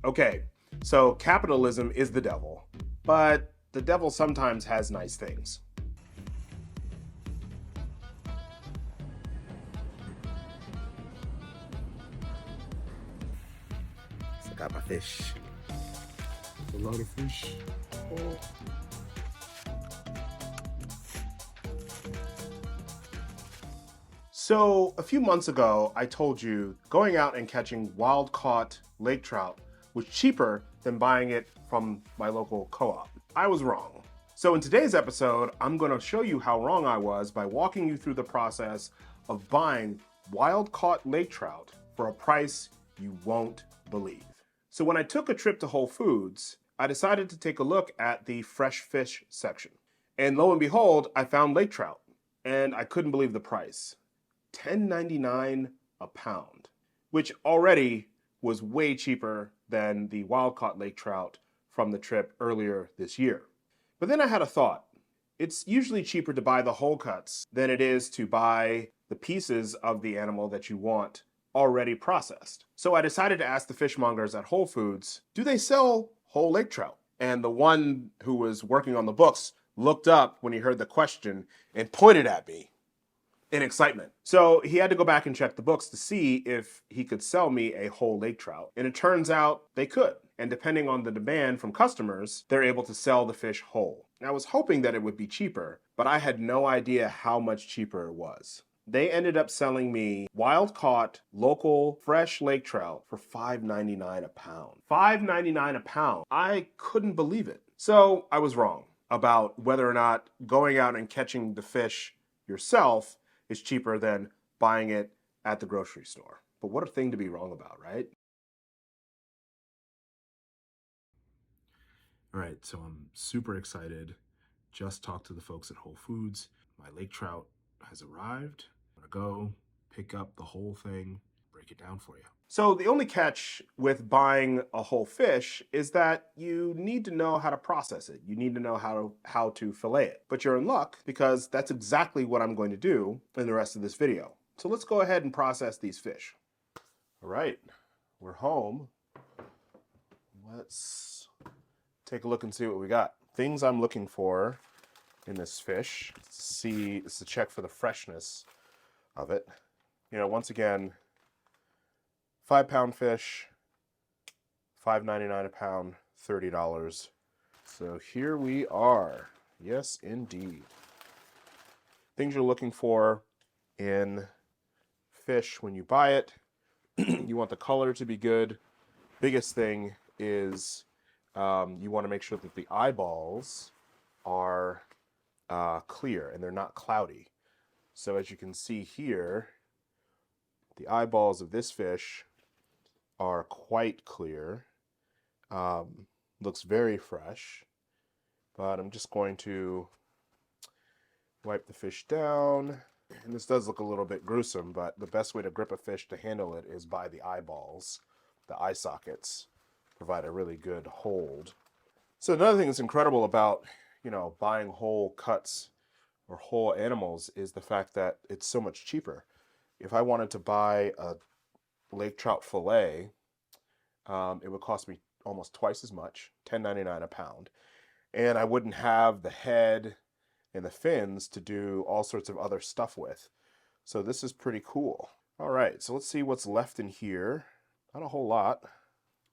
Okay, so capitalism is the devil, but the devil sometimes has nice things. So I got my fish. A lot of fish. Oh. So a few months ago, I told you going out and catching wild-caught lake trout was cheaper than buying it from my local co-op. I was wrong. So in today's episode, I'm going to show you how wrong I was by walking you through the process of buying wild-caught lake trout for a price you won't believe. So when I took a trip to Whole Foods, I decided to take a look at the fresh fish section. And lo and behold, I found lake trout, and I couldn't believe the price. $10.99 a pound, which already was way cheaper than the wild-caught lake trout from the trip earlier this year. But then I had a thought. It's usually cheaper to buy the whole cuts than it is to buy the pieces of the animal that you want already processed. So I decided to ask the fishmongers at Whole Foods, do they sell whole lake trout? And the one who was working on the books looked up when he heard the question and pointed at me in excitement. So he had to go back and check the books to see if he could sell me a whole lake trout. And it turns out they could. And depending on the demand from customers, they're able to sell the fish whole. I was hoping that it would be cheaper, but I had no idea how much cheaper it was. They ended up selling me wild-caught, local, fresh lake trout for $5.99 a pound. $5.99 a pound. I couldn't believe it. So I was wrong about whether or not going out and catching the fish yourself is cheaper than buying it at the grocery store. But what a thing to be wrong about, right? All right, so I'm super excited. Just talked to the folks at Whole Foods. My lake trout has arrived. I'm gonna go pick up the whole thing, break it down for you. So the only catch with buying a whole fish is that you need to know how to process it. You need to know how to fillet it. But you're in luck because that's exactly what I'm going to do in the rest of this video. So let's go ahead and process these fish. All right, we're home. Let's take a look and see what we got. Things I'm looking for in this fish. It's to check for the freshness of it. You know, once again, 5-pound fish, $5.99 a pound, $30. So here we are. Yes, indeed. Things you're looking for in fish when you buy it. You want the color to be good. Biggest thing is you want to make sure that the eyeballs are clear and they're not cloudy. So as you can see here, the eyeballs of this fish are quite clear. Looks very fresh, but I'm just going to wipe the fish down. And this does look a little bit gruesome, but the best way to grip a fish to handle it is by the eyeballs. The eye sockets provide a really good hold. So another thing that's incredible about, buying whole cuts or whole animals is the fact that it's so much cheaper. If I wanted to buy a lake trout fillet, it would cost me almost twice as much, $10.99 a pound. And I wouldn't have the head and the fins to do all sorts of other stuff with. So this is pretty cool. All right, so let's see what's left in here. Not a whole lot.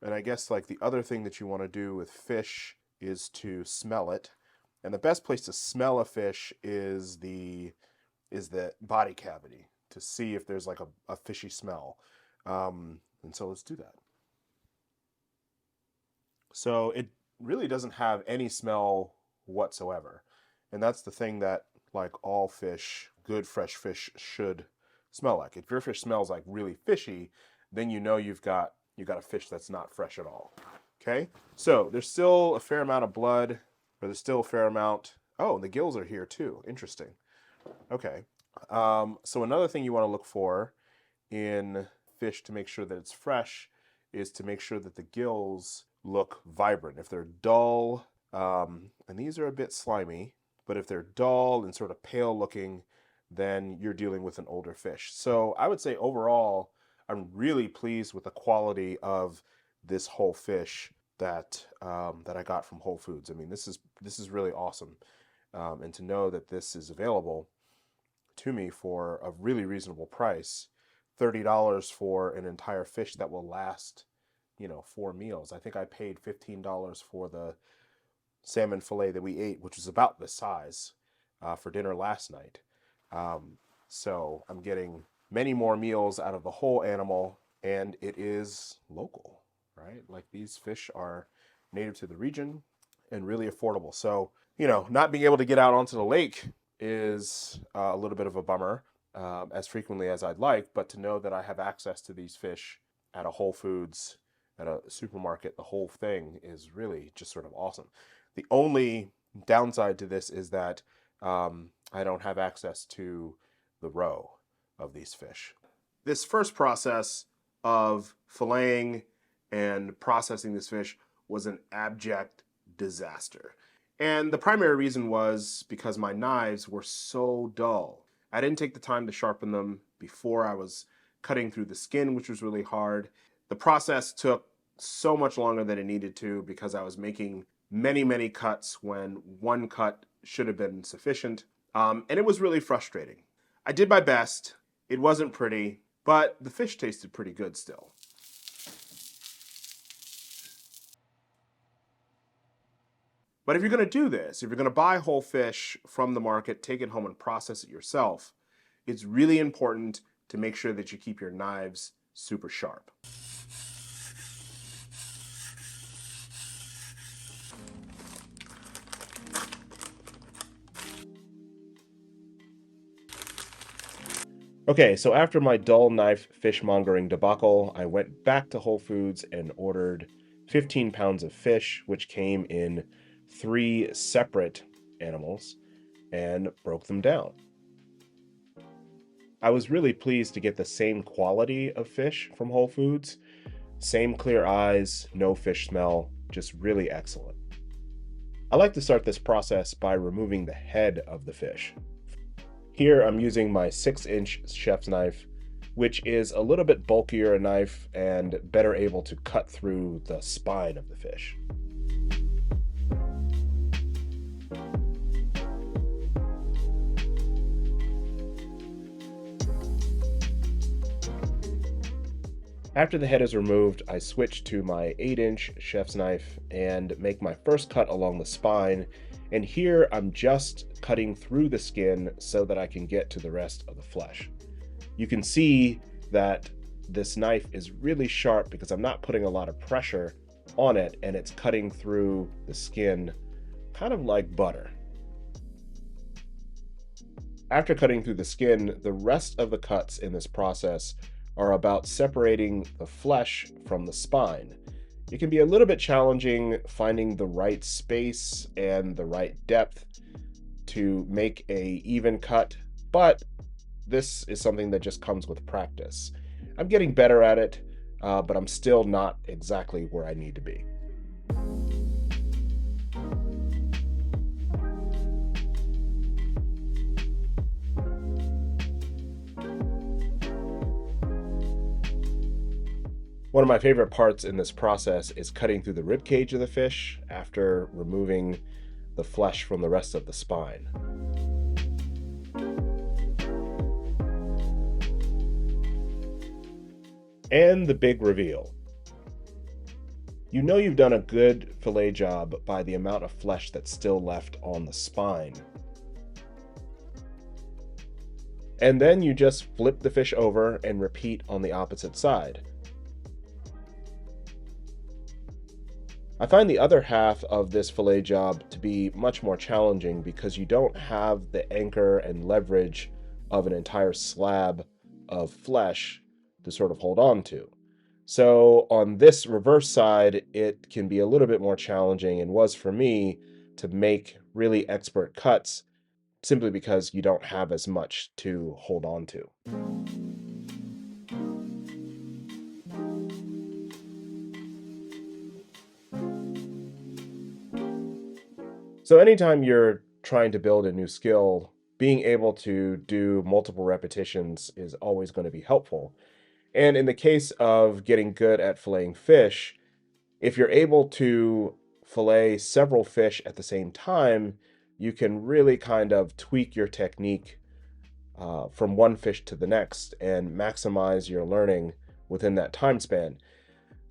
And I guess like the other thing that you want to do with fish is to smell it. And the best place to smell a fish is the body cavity to see if there's like a fishy smell. And so let's do that. So it really doesn't have any smell whatsoever. And that's the thing that like all fish, good fresh fish should smell like. If your fish smells like really fishy, then you know you got a fish that's not fresh at all. Okay? So there's still a fair amount of blood, or there's still a fair amount. Oh, the gills are here too. Interesting. Okay. So another thing you want to look for in fish to make sure that it's fresh is to make sure that the gills look vibrant. If they're dull, and these are a bit slimy, but if they're dull and sort of pale looking, then you're dealing with an older fish. So I would say overall, I'm really pleased with the quality of this whole fish that that I got from Whole Foods. I mean, this is really awesome, and to know that this is available to me for a really reasonable price, $30 for an entire fish that will last, 4 meals. I think I paid $15 for the salmon fillet that we ate, which was about this size, for dinner last night. So I'm getting many more meals out of the whole animal, and it is local, right? Like these fish are native to the region and really affordable. So, not being able to get out onto the lake is a little bit of a bummer, as frequently as I'd like, but to know that I have access to these fish at a Whole Foods, at a supermarket, the whole thing is really just sort of awesome. The only downside to this is that I don't have access to the roe of these fish. This first process of filleting and processing this fish was an abject disaster. And the primary reason was because my knives were so dull. I didn't take the time to sharpen them before I was cutting through the skin, which was really hard. The process took so much longer than it needed to because I was making many, many cuts when one cut should have been sufficient. And it was really frustrating. I did my best. It wasn't pretty, but the fish tasted pretty good still. But if you're going to do this, if you're going to buy whole fish from the market, take it home and process it yourself, it's really important to make sure that you keep your knives super sharp. Okay, so after my dull knife fishmongering debacle, I went back to Whole Foods and ordered 15 pounds of fish, which came in 3 separate animals, and broke them down. I was really pleased to get the same quality of fish from Whole Foods. Same clear eyes, no fish smell, just really excellent. I like to start this process by removing the head of the fish. Here I'm using my 6-inch chef's knife, which is a little bit bulkier a knife and better able to cut through the spine of the fish. After the head is removed, I switch to my 8-inch chef's knife and make my first cut along the spine. And here I'm just cutting through the skin so that I can get to the rest of the flesh. You can see that this knife is really sharp because I'm not putting a lot of pressure on it, and it's cutting through the skin kind of like butter. After cutting through the skin, the rest of the cuts in this process are about separating the flesh from the spine. It can be a little bit challenging finding the right space and the right depth to make an even cut, but this is something that just comes with practice. I'm getting better at it, but I'm still not exactly where I need to be. One of my favorite parts in this process is cutting through the rib cage of the fish after removing the flesh from the rest of the spine. And the big reveal. You know you've done a good fillet job by the amount of flesh that's still left on the spine. And then you just flip the fish over and repeat on the opposite side. I find the other half of this fillet job to be much more challenging because you don't have the anchor and leverage of an entire slab of flesh to sort of hold on to. So on this reverse side, it can be a little bit more challenging, and was for me, to make really expert cuts simply because you don't have as much to hold on to. So anytime you're trying to build a new skill, being able to do multiple repetitions is always going to be helpful. And in the case of getting good at filleting fish, If you're able to fillet several fish at the same time, you can really kind of tweak your technique from one fish to the next and maximize your learning within that time span.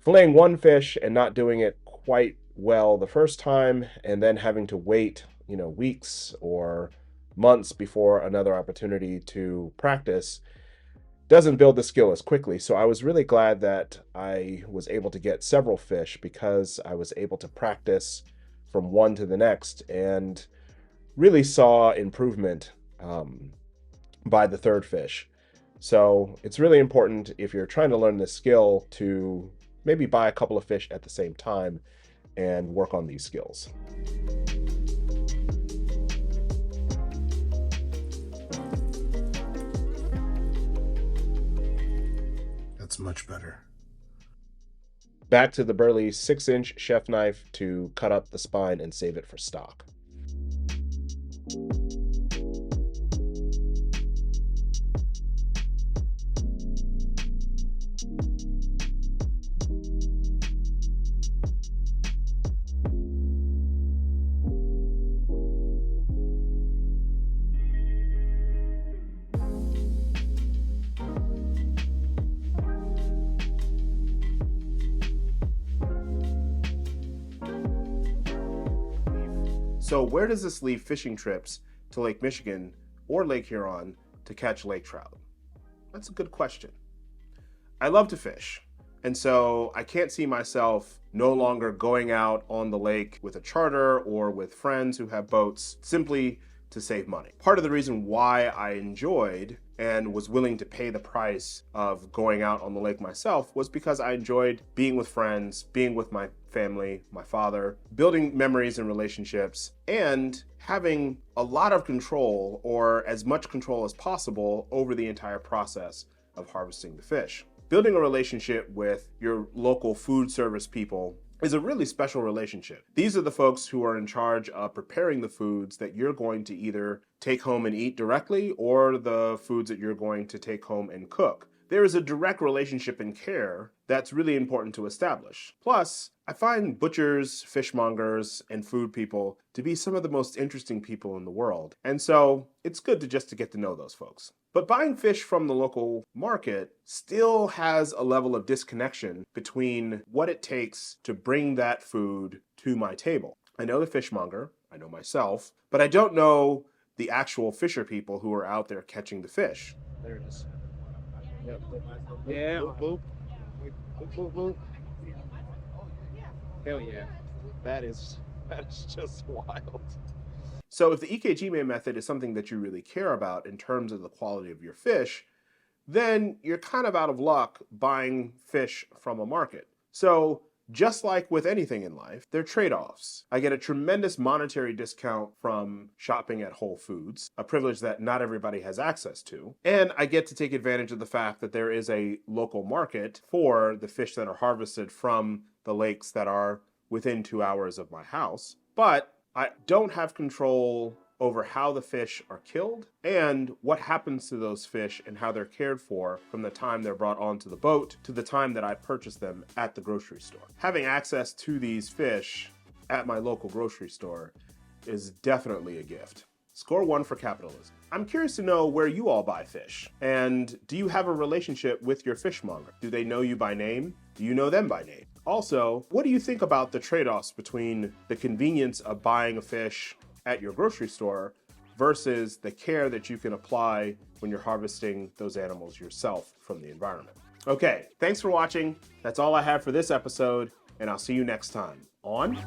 Filleting one fish and not doing it quite well the first time, and then having to wait, weeks or months before another opportunity to practice, doesn't build the skill as quickly. So I was really glad that I was able to get several fish, because I was able to practice from one to the next and really saw improvement by the third fish. So it's really important, if you're trying to learn this skill, to maybe buy a couple of fish at the same time and work on these skills. That's much better. Back to the Burley 6-inch chef knife to cut up the spine and save it for stock. So where does this leave fishing trips to Lake Michigan or Lake Huron to catch lake trout? That's a good question. I love to fish, and so I can't see myself no longer going out on the lake with a charter or with friends who have boats simply to save money. Part of the reason why I enjoyed and was willing to pay the price of going out on the lake myself was because I enjoyed being with friends, being with my family, my father, building memories and relationships, and having a lot of control, or as much control as possible, over the entire process of harvesting the fish. Building a relationship with your local food service people is a really special relationship. These are the folks who are in charge of preparing the foods that you're going to either take home and eat directly, or the foods that you're going to take home and cook. There is a direct relationship and care that's really important to establish. Plus, I find butchers, fishmongers, and food people to be some of the most interesting people in the world. And so it's good to get to know those folks. But buying fish from the local market still has a level of disconnection between what it takes to bring that food to my table. I know the fishmonger, I know myself, but I don't know the actual fisher people who are out there catching the fish. There it is. Yep. Yeah. Boop, boop. Boop, boop, boop. Hell yeah. That is just wild. So if the EKG method is something that you really care about in terms of the quality of your fish, then you're kind of out of luck buying fish from a market. So just like with anything in life, there are trade-offs. I get a tremendous monetary discount from shopping at Whole Foods, a privilege that not everybody has access to. And I get to take advantage of the fact that there is a local market for the fish that are harvested from the lakes that are within 2 hours of my house. But I don't have control over how the fish are killed and what happens to those fish and how they're cared for from the time they're brought onto the boat to the time that I purchase them at the grocery store. Having access to these fish at my local grocery store is definitely a gift. Score 1 for capitalism. I'm curious to know where you all buy fish, and do you have a relationship with your fishmonger? Do they know you by name? Do you know them by name? Also, what do you think about the trade-offs between the convenience of buying a fish at your grocery store versus the care that you can apply when you're harvesting those animals yourself from the environment? Okay, thanks for watching. That's all I have for this episode, and I'll see you next time on